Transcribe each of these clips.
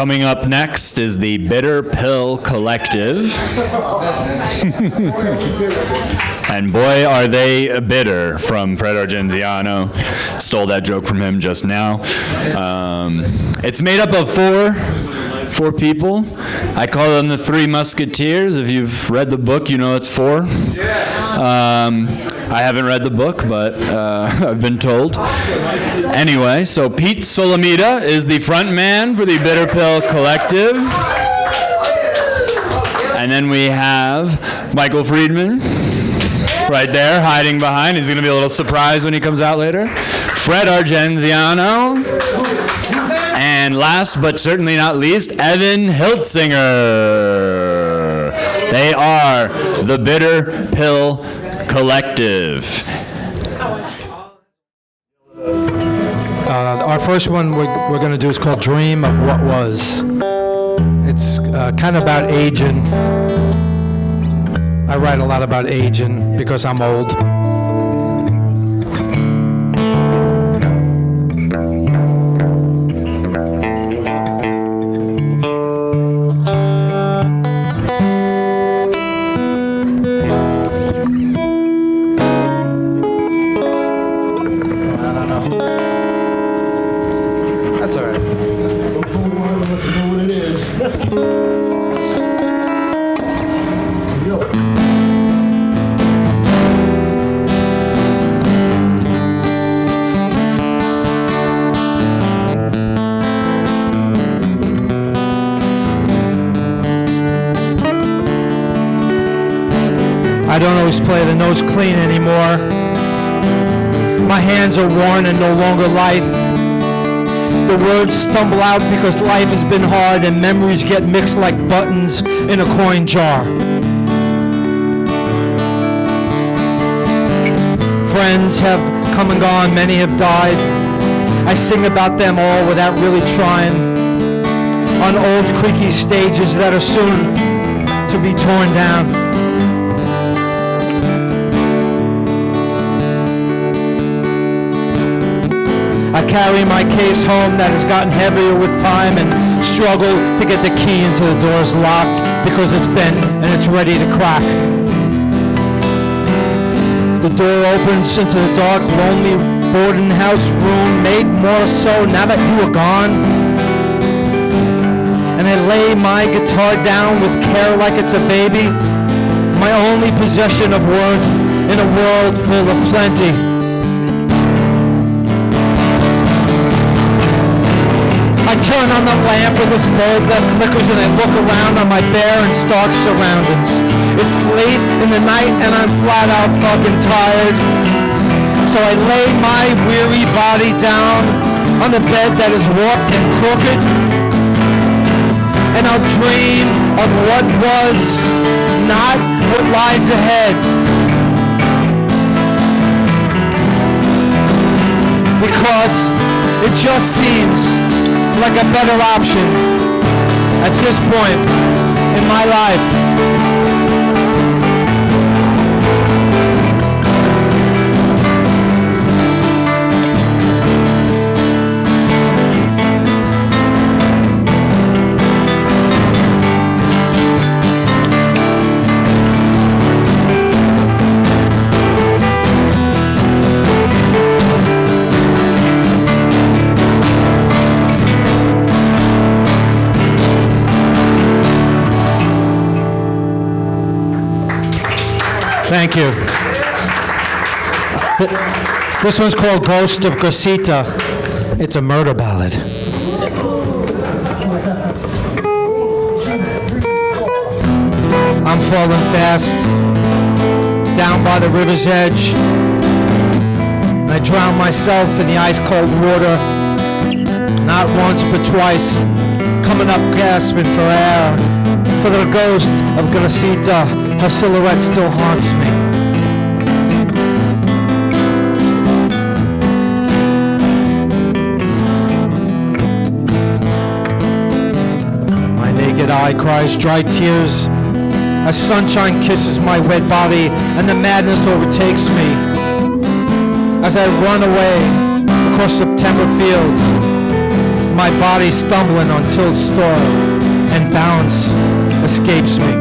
Coming up next is the Bitter Pill Collective. And boy, are they bitter, from Fred Argenziano. Stole that joke from him just now. It's made up of four people. I call them the Three Musketeers. If you've read the book, you know it's four. I haven't read the book, but I've been told. Anyway, so Pete Solomita is the front man for the Bitter Pill Collective. And then we have Michael Friedman right there, hiding behind. He's going to be a little surprised when he comes out later. Fred Argenziano. And last but certainly not least, Evan Hilzinger. They are the Bitter Pill Collective. Our first one we're going to do is called Dream of What Was. It's kind of about aging. I write a lot about aging because I'm old. I don't always play the notes clean anymore. My hands are worn and no longer lithe. The words stumble out because life has been hard and memories get mixed like buttons in a coin jar. Friends have come and gone, many have died. I sing about them all without really trying. On old creaky stages that are soon to be torn down. I carry my case home that has gotten heavier with time and struggle to get the key into the doors locked because it's bent and it's ready to crack. The door opens into the dark, lonely boarding house room, made more so now that you are gone. And I lay my guitar down with care like it's a baby, my only possession of worth in a world full of plenty. I turn on the lamp with this bulb that flickers and I look around on my bare and stark surroundings. It's late in the night and I'm flat out fucking tired. So I lay my weary body down on the bed that is warped and crooked. And I'll dream of what was, not what lies ahead. Because it just seems like a better option at this point in my life. Thank you. This one's called Ghost of Gosita. It's a murder ballad. I'm falling fast, down by the river's edge. I drown myself in the ice-cold water, not once but twice, coming up gasping for air. For the ghost of Gosita, her silhouette still haunts me. My naked eye cries dry tears as sunshine kisses my wet body and the madness overtakes me as I run away across September fields. my body stumbling on tilt store, and balance escapes me.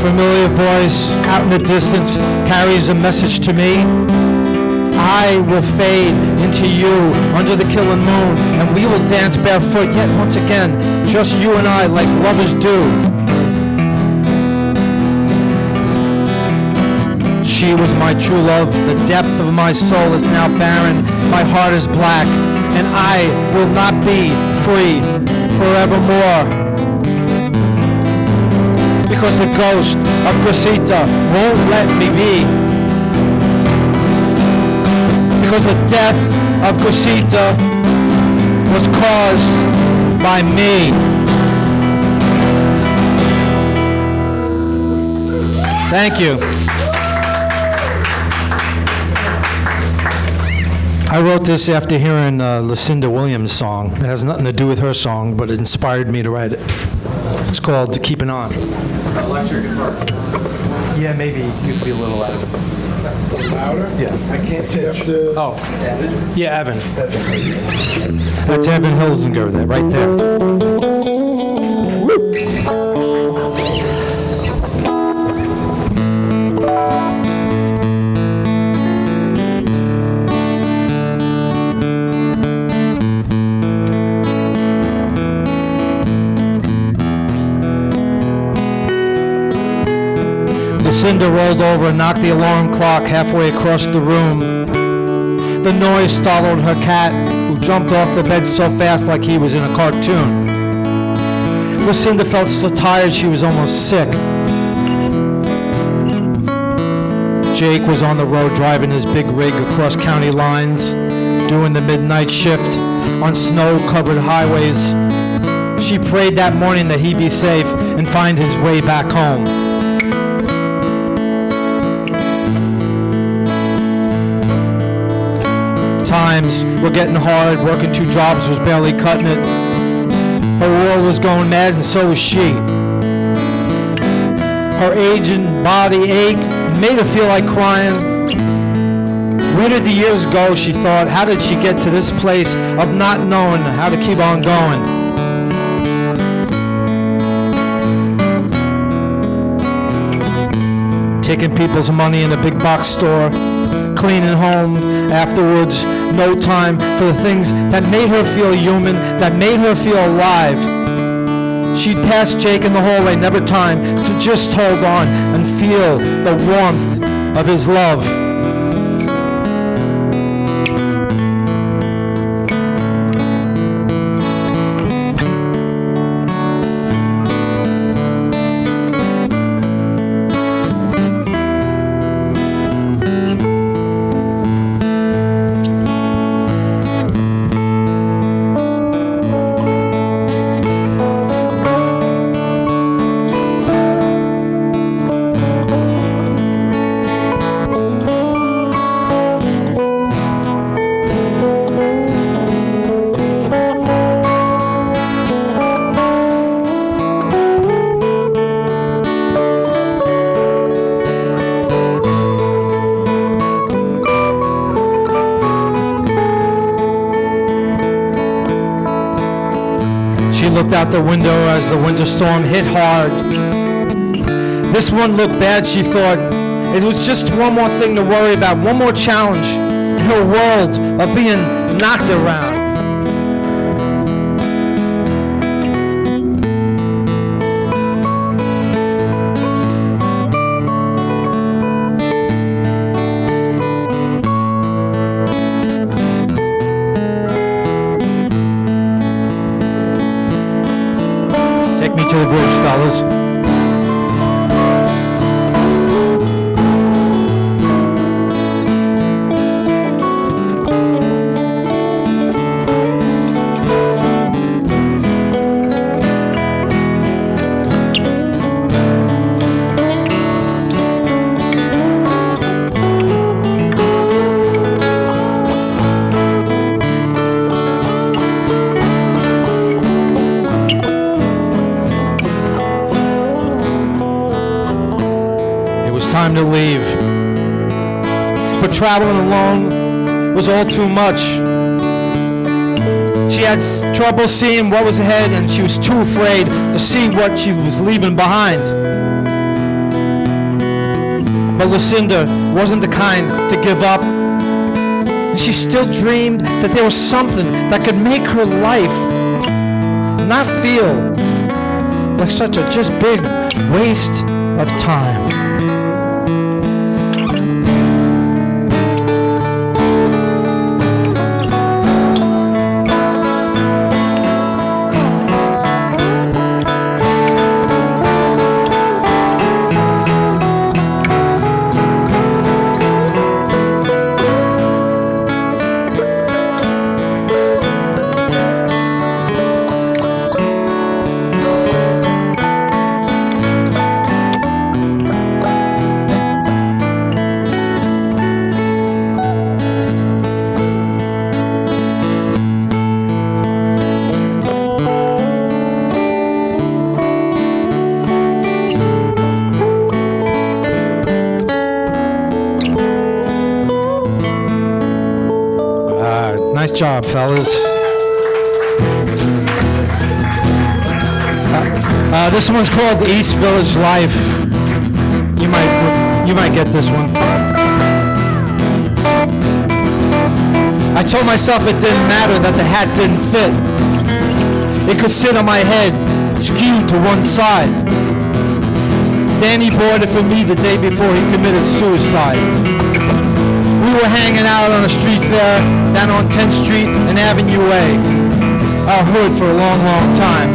Familiar voice out in the distance carries a message to me. I will fade into you under the killing moon, and we will dance barefoot yet once again, just you and I, like lovers do. She was my true love. The depth of my soul is now barren. My heart is black, and I will not be free forevermore. Because the ghost of Gracita won't let me be. Because the death of Gracita was caused by me. Thank you. I wrote this after hearing Lucinda Williams' song. It has nothing to do with her song, but it inspired me to write it. It's called Keeping On. Electric guitar. Yeah, maybe you could be a little louder. Louder? Yeah. I can't see up to... Oh. Yeah, Evan. That's Evan Hilzinger there, right there. Lucinda rolled over and knocked the alarm clock halfway across the room. The noise startled her cat, who jumped off the bed so fast like he was in a cartoon. Lucinda felt so tired she was almost sick. Jake was on the road driving his big rig across county lines, doing the midnight shift on snow-covered highways. She prayed that morning that he'd be safe and find his way back home. Times were getting hard, working 2 jobs was barely cutting it. Her world was going mad and so was she. Her aging body ached and made her feel like crying. Where did the years go, she thought? How did she get to this place of not knowing how to keep on going? Taking people's money in a big box store, cleaning home afterwards, no time for the things that made her feel human, that made her feel alive. She'd pass Jake in the hallway, never time to just hold on and feel the warmth of his love. She looked out the window as the winter storm hit hard. This one looked bad, she thought. It was just one more thing to worry about, one more challenge in her world of being knocked around. Take me to the bridge, fellas. time to leave. But traveling alone was all too much. She had trouble seeing what was ahead, and she was too afraid to see what she was leaving behind. But Lucinda wasn't the kind to give up. And she still dreamed that there was something that could make her life not feel like such a just big waste of time. Nice job, fellas. This one's called the East Village Life. You might get this one. I told myself it didn't matter that the hat didn't fit. It could sit on my head, skewed to one side. Danny bought it for me the day before he committed suicide. We were hanging out on a street fair down on 10th Street and Avenue A. Our hood for a long, long time.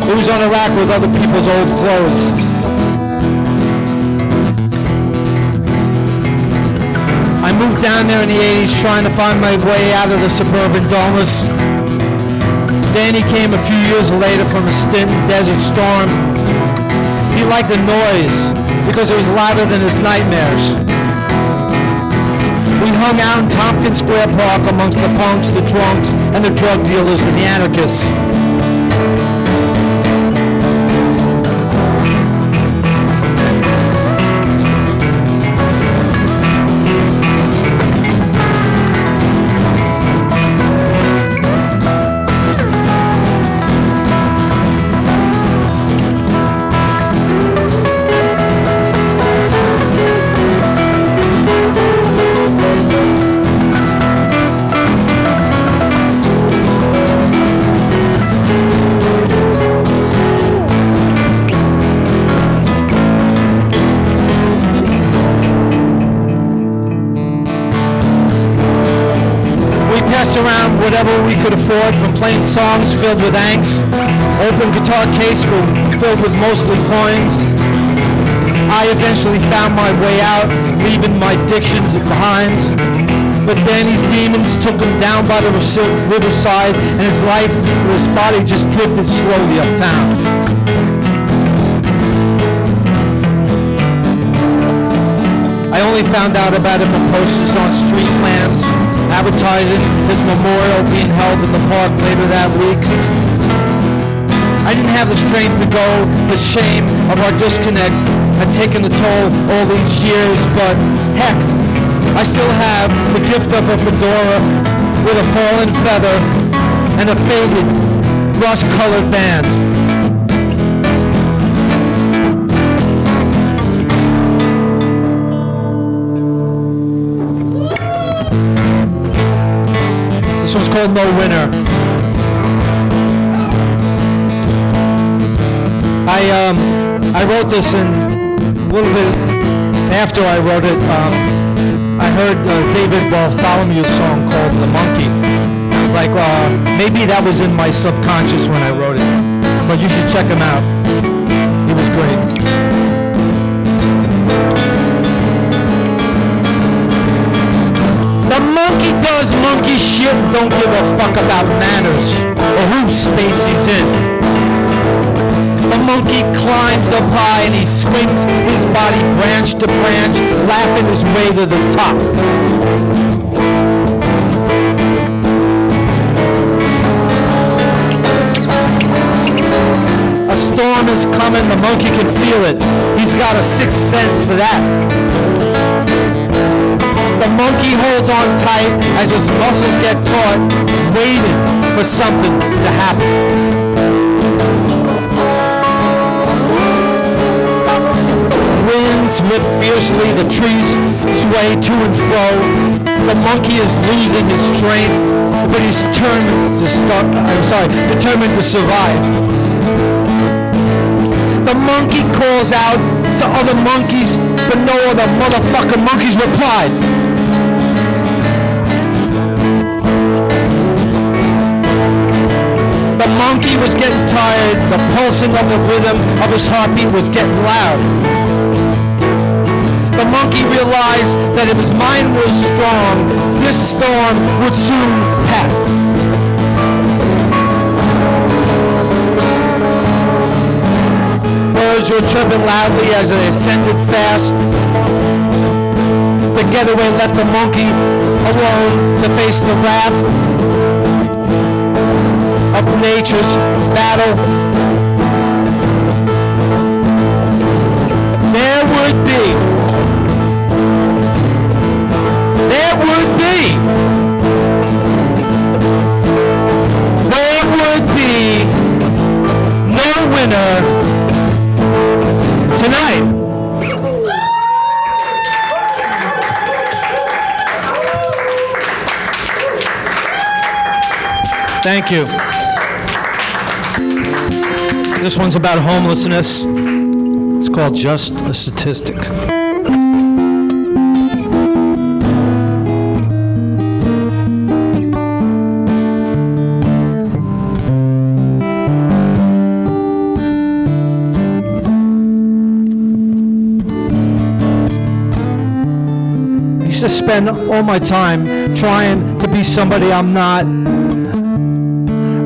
It was on a rack with other people's old clothes. I moved down there in the 80s trying to find my way out of the suburban dullness. Danny came a few years later from a stint in Desert Storm. He liked the noise because it was louder than his nightmares. We hung out in Tompkins Square Park amongst the punks, the drunks, and the drug dealers and the anarchists. Whatever we could afford, from playing songs filled with angst, open guitar case filled with mostly coins. I eventually found my way out, leaving my addictions behind. But Danny's demons took him down by the riverside, and his life, his body just drifted slowly uptown. I only found out about it from posters on street lamps advertising his memorial being held in the park later that week. I didn't have the strength to go. The shame of our disconnect had taken the toll all these years, but heck, I still have the gift of a fedora with a fallen feather and a faded rust-colored band. This one's called No Winner. I wrote this in a little bit after I wrote it. I heard David Bartholomew's song called The Monkey. I was like, maybe that was in my subconscious when I wrote it. But you should check him out. He was great. The monkey does monkey shit and don't give a fuck about manners or whose space he's in. The monkey climbs up high and he swings his body branch to branch, laughing his way to the top. A storm is coming, the monkey can feel it. He's got a sixth sense for that. The monkey holds on tight as his muscles get taut, waiting for something to happen. Winds whip fiercely, the trees sway to and fro. The monkey is losing his strength, but he's determined to survive. The monkey calls out to other monkeys, but no other motherfucking monkeys replied. The monkey was getting tired. The pulsing of the rhythm of his heartbeat was getting loud. The monkey realized that if his mind was strong, this storm would soon pass. Birds were chirping loudly as they ascended fast. The getaway left the monkey alone to face the wrath of nature's battle. There would be no winner tonight. Thank you. This one's about homelessness. It's called Just a Statistic. I used to spend all my time trying to be somebody I'm not.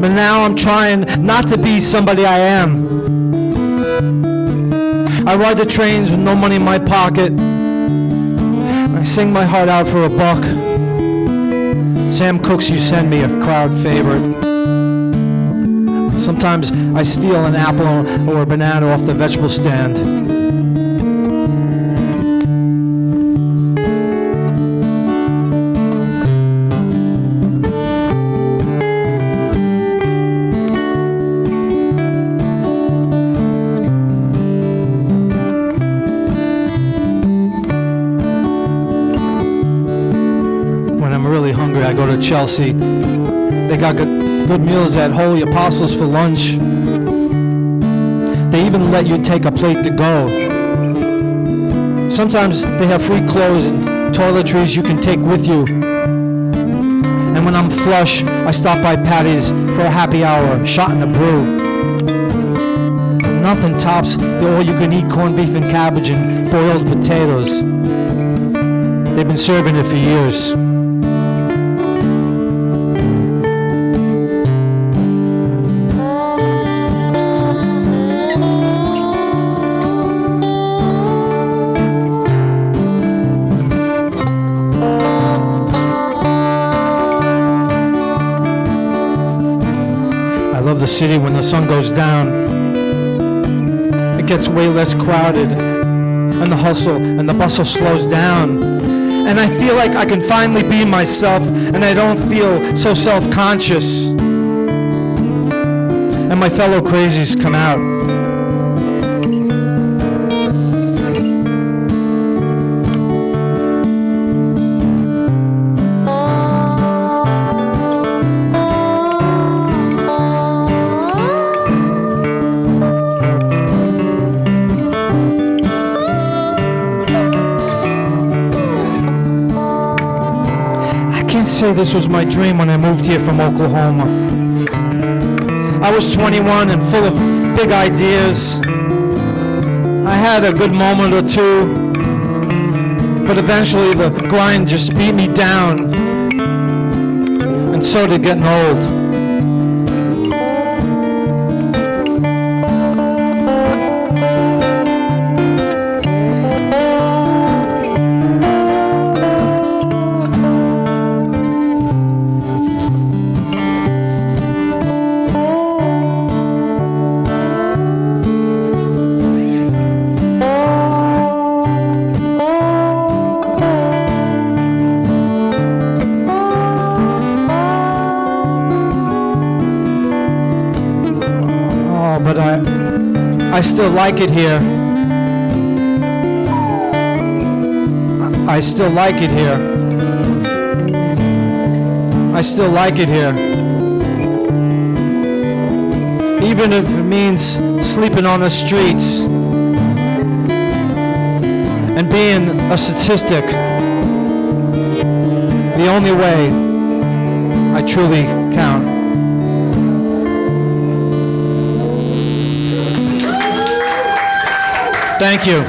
But now I'm trying not to be somebody I am. I ride the trains with no money in my pocket. I sing my heart out for $1. Sam Cooke's You Send Me, a crowd favorite. Sometimes I steal an apple or a banana off the vegetable stand. I go to Chelsea. They got good meals at Holy Apostles for lunch. They even let you take a plate to go. Sometimes they have free clothes and toiletries you can take with you. And when I'm flush, I stop by Patty's for a happy hour, shot in a brew. Nothing tops the all-you-can-eat corned beef and cabbage and boiled potatoes. They've been serving it for years. The city when the sun goes down. It gets way less crowded, and the hustle and the bustle slows down. And I feel like I can finally be myself, and I don't feel so self-conscious. And my fellow crazies come out. Say this was my dream when I moved here from Oklahoma. I was 21 and full of big ideas. I had a good moment or two, but eventually the grind just beat me down, and so did getting old. I still like it here. I still like it here. I still like it here. Even if it means sleeping on the streets and being a statistic, the only way I truly count. Thank you.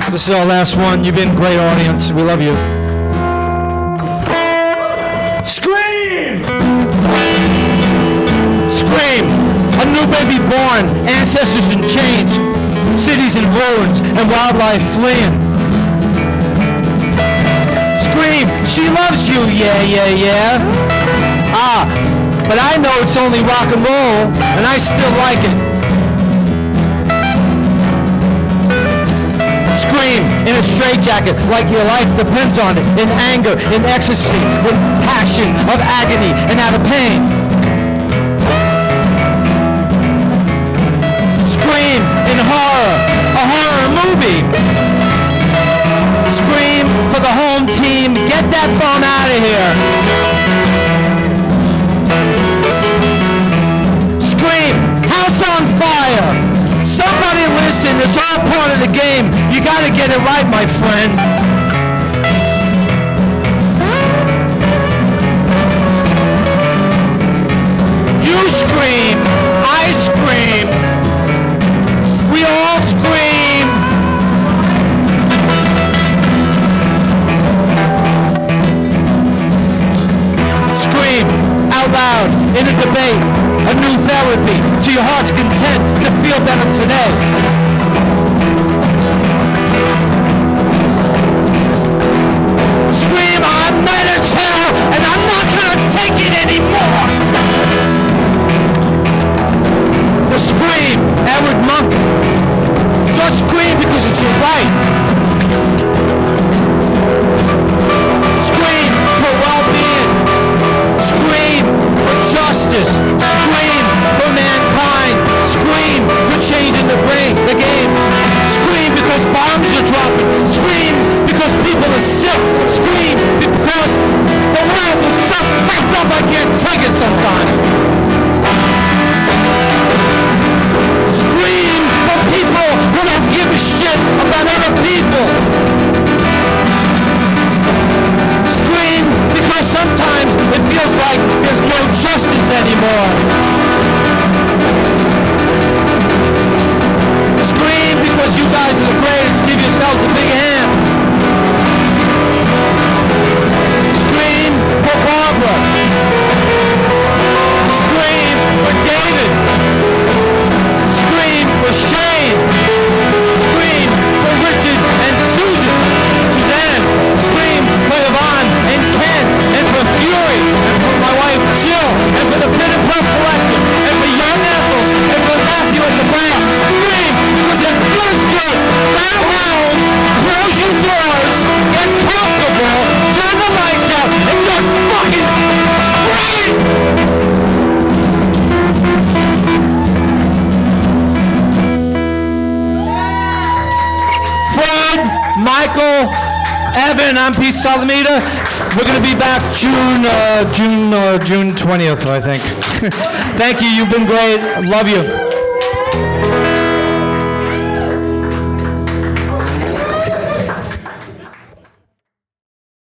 This is our last one. You've been a great audience. We love you. Scream! Scream! A new baby born, ancestors in chains, cities in ruins, and wildlife fleeing. Scream! She loves you, yeah, yeah, yeah. Ah, but I know it's only rock and roll, and I still like it. Scream in a straitjacket like your life depends on it, in anger, in ecstasy, with passion of agony and out of pain. Scream in horror, a horror movie. Scream for the home team, get that bum out of here. Scream, house on fire. Somebody listen, it's all part of the game. You gotta get it right, my friend. You scream, I scream, we all scream. Scream out loud in a debate, a new therapy, to your heart's content, to feel better today. Scream, I'm mad as hell, and I'm not gonna take it anymore. The scream, Edward Monk. Just scream because it's your right. Scream for well-being. Scream for justice. Scream for mankind. Scream for changing the game. Scream because bombs are dropping. Scream because people are sick. Scream because the world is so fucked up I can't take it sometimes. Scream for people who don't give a shit about other people. Scream because sometimes it feels like there's no justice anymore. Scream because you guys are the greatest. Give yourselves a big hand. Scream for Barbara. Scream for David. Scream for Shane. Scream for Richard and Suzanne. Scream for Yvonne and Ken, and for Fury, and for my wife Jill, and for the Pit and Pump Collective, and for young Ethels, and for Matthew at the back. Scream because it feels good. Go home, close your doors, get comfortable, turn the lights out, and just fucking scream! Fred, Michael, Evan, I'm Pete Solomita. We're going to be back June 20th, I think. Thank you. You've been great. Love you.